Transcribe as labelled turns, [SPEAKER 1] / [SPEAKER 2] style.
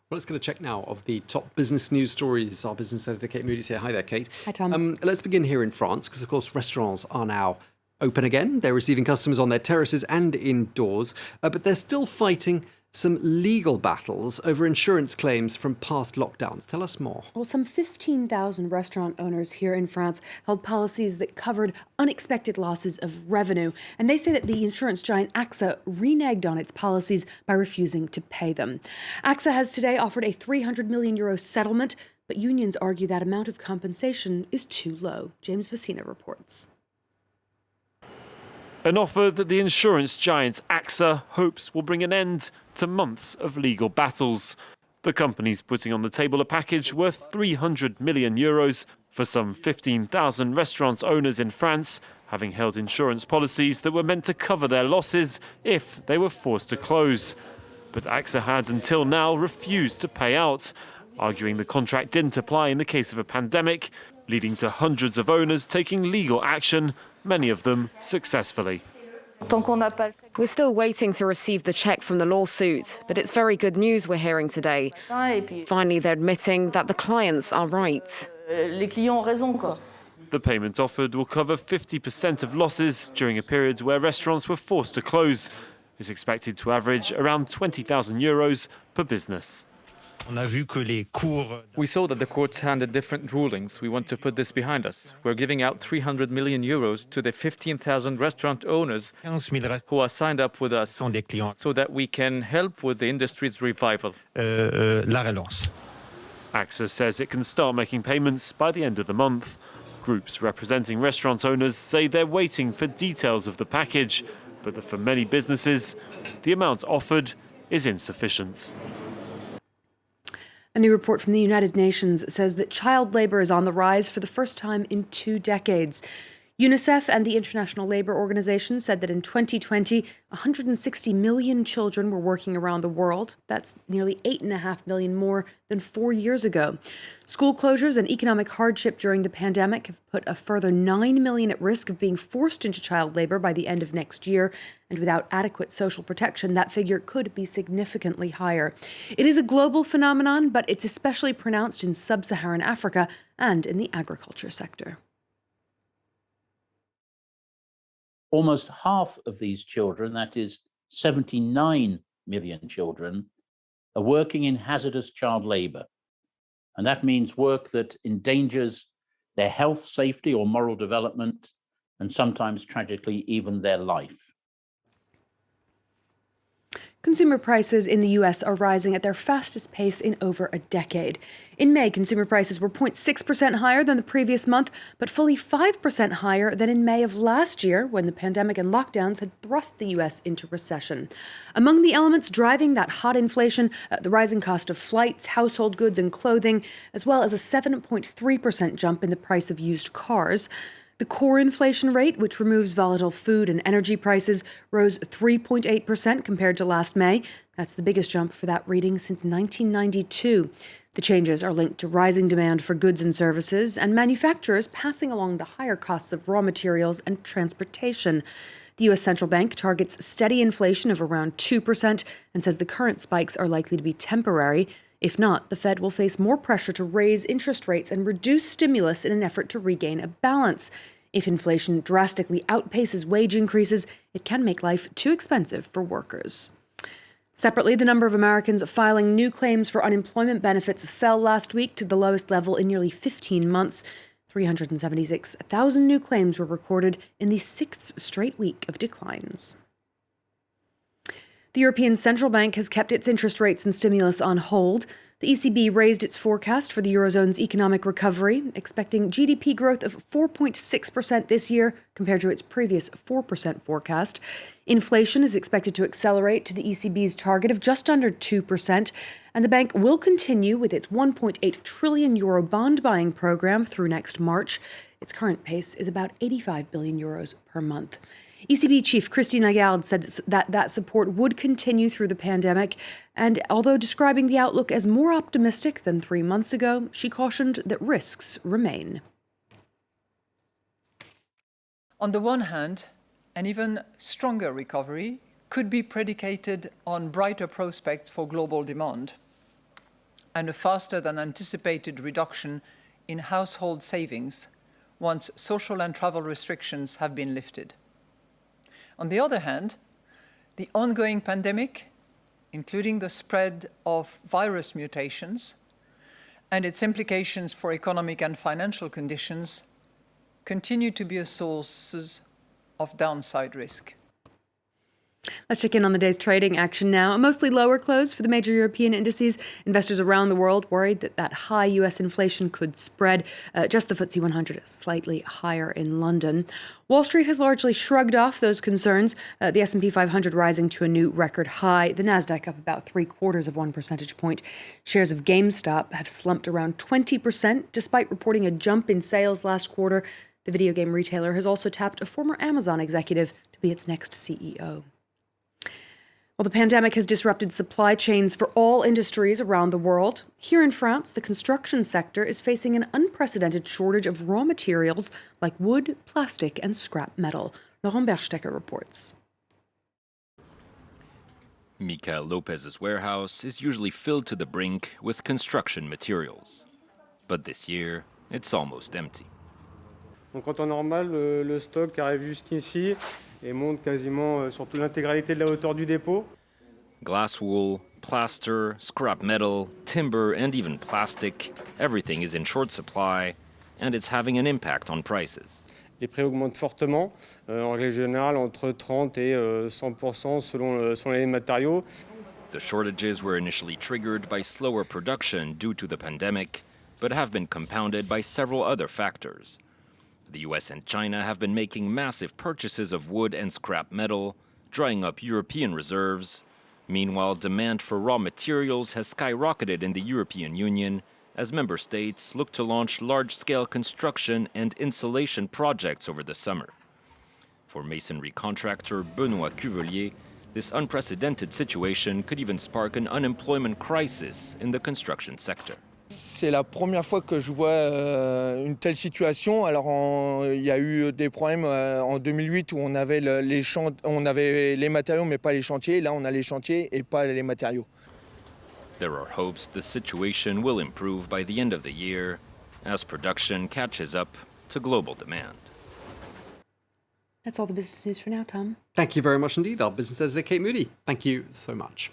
[SPEAKER 1] Well, let's get a check now of the top business news stories. Our business editor, Kate Moody's here. Hi there, Kate.
[SPEAKER 2] Hi, Tom.
[SPEAKER 1] Let's begin here in France, because, of course, restaurants are now open again. They're receiving customers on their terraces and indoors, but they're still fighting some legal battles over insurance claims from past lockdowns. Tell us more.
[SPEAKER 2] Well, some 15,000 restaurant owners here in France held policies that covered unexpected losses of revenue. And they say that the insurance giant AXA reneged on its policies by refusing to pay them. AXA has today offered a 300 million euro settlement, but unions argue that amount of compensation is too low. James Vecina reports.
[SPEAKER 3] An offer that the insurance giant AXA hopes will bring an end to months of legal battles. The company's putting on the table a package worth 300 million euros for some 15,000 restaurant owners in France, having held insurance policies that were meant to cover their losses if they were forced to close. But AXA had until now refused to pay out, arguing the contract didn't apply in the case of a pandemic, leading to hundreds of owners taking legal action, many of them successfully.
[SPEAKER 4] We're still waiting to receive the check from the lawsuit, but it's very good news we're hearing today. Finally, they're admitting that the clients are right.
[SPEAKER 3] The payment offered will cover 50% of losses during a period where restaurants were forced to close. It's expected to average around 20,000 euros per business.
[SPEAKER 5] We saw that the courts handed different rulings. We want to put this behind us. We're giving out 300 million euros to the 15,000 restaurant owners who are signed up with us so that we can help with the industry's revival.
[SPEAKER 3] AXA says it can start making payments by the end of the month. Groups representing restaurant owners say they're waiting for details of the package, but that for many businesses, the amount offered is insufficient.
[SPEAKER 2] A new report from the United Nations says that child labor is on the rise for the first time in 2 decades. UNICEF and the International Labour Organization said that in 2020, 160 million children were working around the world. That's nearly 8.5 million more than 4 years ago. School closures and economic hardship during the pandemic have put a further 9 million at risk of being forced into child labour by the end of next year. And without adequate social protection, that figure could be significantly higher. It is a global phenomenon, but it's especially pronounced in sub-Saharan Africa and in the agriculture sector.
[SPEAKER 6] Almost half of these children, that is 79 million children, are working in hazardous child labour. And that means work that endangers their health, safety, or moral development, and sometimes tragically even their life.
[SPEAKER 2] Consumer prices in the U.S. are rising at their fastest pace in over a decade. In May, consumer prices were 0.6% higher than the previous month, but fully 5% higher than in May of last year, when the pandemic and lockdowns had thrust the U.S. into recession. Among the elements driving that hot inflation, the rising cost of flights, household goods, and clothing, as well as a 7.3% jump in the price of used cars. The core inflation rate, which removes volatile food and energy prices, rose 3.8% compared to last May. That's the biggest jump for that reading since 1992. The changes are linked to rising demand for goods and services and manufacturers passing along the higher costs of raw materials and transportation. The U.S. Central Bank targets steady inflation of around 2% and says the current spikes are likely to be temporary. If not, the Fed will face more pressure to raise interest rates and reduce stimulus in an effort to regain a balance. If inflation drastically outpaces wage increases, it can make life too expensive for workers. Separately, the number of Americans filing new claims for unemployment benefits fell last week to the lowest level in nearly 15 months. 376,000 new claims were recorded in the 6th straight week of declines. The European Central Bank has kept its interest rates and stimulus on hold. The ECB raised its forecast for the Eurozone's economic recovery, expecting GDP growth of 4.6% this year compared to its previous 4% forecast. Inflation is expected to accelerate to the ECB's target of just under 2%, and the bank will continue with its 1.8 trillion euro bond buying program through next March. Its current pace is about 85 billion euros per month. ECB Chief Christine Lagarde said that support would continue through the pandemic, and although describing the outlook as more optimistic than 3 months ago, she cautioned that risks remain.
[SPEAKER 7] On the one hand, an even stronger recovery could be predicated on brighter prospects for global demand. and a faster than anticipated reduction in household savings once social and travel restrictions have been lifted. On the other hand, the ongoing pandemic, including the spread of virus mutations and its implications for economic and financial conditions, continue to be a source of downside risk.
[SPEAKER 2] Let's check in on the day's trading action now. A mostly lower close for the major European indices. Investors around the world worried that high US inflation could spread. Just the FTSE 100 is slightly higher in London. Wall Street has largely shrugged off those concerns. The S&P 500 rising to a new record high. The Nasdaq up about 0.75 percentage point. Shares of GameStop have slumped around 20%, despite reporting a jump in sales last quarter. The video game retailer has also tapped a former Amazon executive to be its next CEO. Well, the pandemic has disrupted supply chains for all industries around the world. Here in France, the construction sector is facing an unprecedented shortage of raw materials like wood, plastic, and scrap metal. Laurent Berstecker reports.
[SPEAKER 8] Michael Lopez's warehouse is usually filled to the brink with construction materials. But this year, it's almost empty.
[SPEAKER 9] Donc en temps normal, le stock arrive jusqu'ici et monte quasiment sur toute l'intégralité de la hauteur du dépôt.
[SPEAKER 8] Glass wool, plaster, scrap metal, timber, and even plastic, everything is in short supply, and it's having an impact on prices.
[SPEAKER 9] Les prix augmentent fortement, en règle générale entre 30 et 100% selon les matériaux.
[SPEAKER 8] The shortages were initially triggered by slower production due to the pandemic, but have been compounded by several other factors. The US and China have been making massive purchases of wood and scrap metal, drying up European reserves. Meanwhile, demand for raw materials has skyrocketed in the European Union as member states look to launch large-scale construction and insulation projects over the summer. For masonry contractor Benoît Cuvelier, this unprecedented situation could even spark an unemployment crisis in the construction sector.
[SPEAKER 10] C'est la première fois que je vois une telle situation. Alors, il y a eu des problèmes en 2008 où on avait les matériaux mais pas les chantiers. Là, on a les chantiers et pas les matériaux.
[SPEAKER 8] There are hopes the situation will improve by the end of the year as production catches up to global demand.
[SPEAKER 2] That's all the business news for now, Tom.
[SPEAKER 1] Thank you very much indeed. Our business editor, Kate Moody. Thank you so much.